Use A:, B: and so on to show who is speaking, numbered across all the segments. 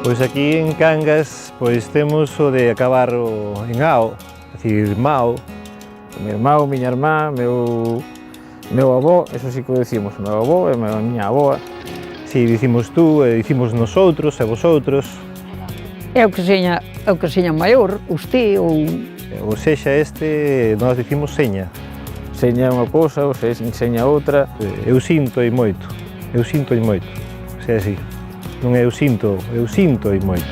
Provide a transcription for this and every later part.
A: Pois aquí en Cangas pois temos o de acabar en ao, é dicir, mao.
B: O meu irmão, miña irmá, meu avó, eso sí que o decimos, o meu avó e a miña avoa.
A: Si, dicimos tú, e dicimos nosotros e vosotros.
C: É o que seña maior, usted ou...
A: Ou sexa este, nós dicimos seña.
B: Seña unha cousa, ou seña outra.
A: Eu sinto e moito, eu sinto e moito. O sea, así. Non é eu sinto e moito.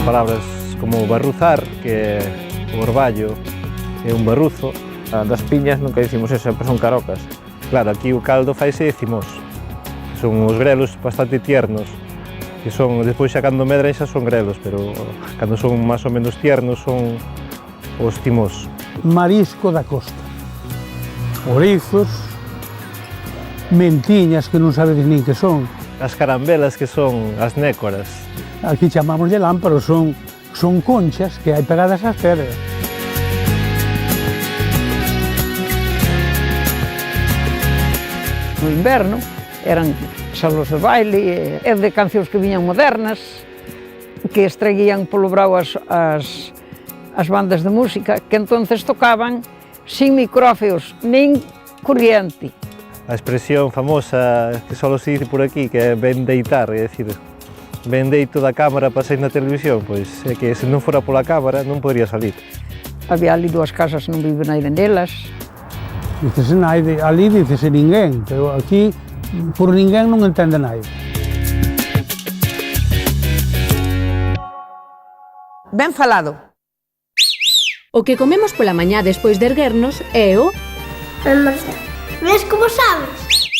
A: Palabras como barruzar, que é o orballo, é un barruzo.
B: Das piñas nunca dicimos eso, sempre son carocas.
A: Claro, aquí o caldo faise cimós. Son os grelos bastante tiernos, que son, despois xa cando medran xa son grelos, pero cando son máis ou menos tiernos son os cimós.
D: Marisco da costa. Orizos, mentiñas que non sabedes nin que son.
A: As carambelas, que son as nécoras.
D: Aquí chamamos de lámparos, son conchas que hai pegadas ás pedras.
C: No inverno eran salos de baile e de cancións que viñan modernas, que extraían polo brao as bandas de música, que entonces tocaban sin micrófonos, nin corriente.
A: A expresión famosa que só se dice por aquí, que é ben deitar, é dicir, ben deito da cámara para sair na televisión, pois é que se non fora pola cámara non podría salir.
C: Había ali dúas casas, non vive naide nelas.
D: Dícese naide, ali dícese ninguén, pero aquí por ninguén non entende naide.
E: Ben falado.
F: O que comemos pola mañá despois de erguernos é o...
G: Ves como sabes?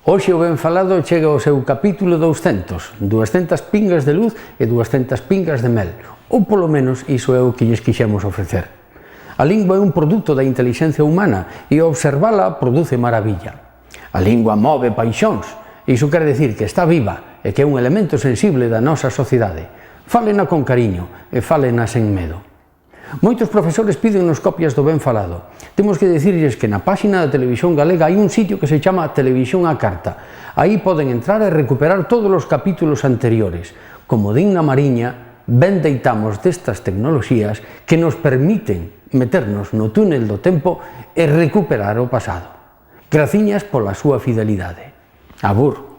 H: Hoxe o Ben Falado chega ao seu capítulo 200, 200 pingas de luz e 200 pingas de mel, ou polo menos iso é o que lles quixemos ofrecer. A lingua é un produto da intelixencia humana e observala produce maravilla. A lingua move paixóns, iso quere decir que está viva e que é un elemento sensible da nosa sociedade. Fálena con cariño e fálena sen medo. Moitos profesores pídennos copias do Ben Falado. Temos que dicirlles que na páxina da Televisión Galega hai un sitio que se chama Televisión á Carta. Aí poden entrar e recuperar todos os capítulos anteriores. Como din na Mariña, ben deitamos destas tecnoloxías que nos permiten meternos no túnel do tempo e recuperar o pasado. Graciñas pola súa fidelidade. Abur.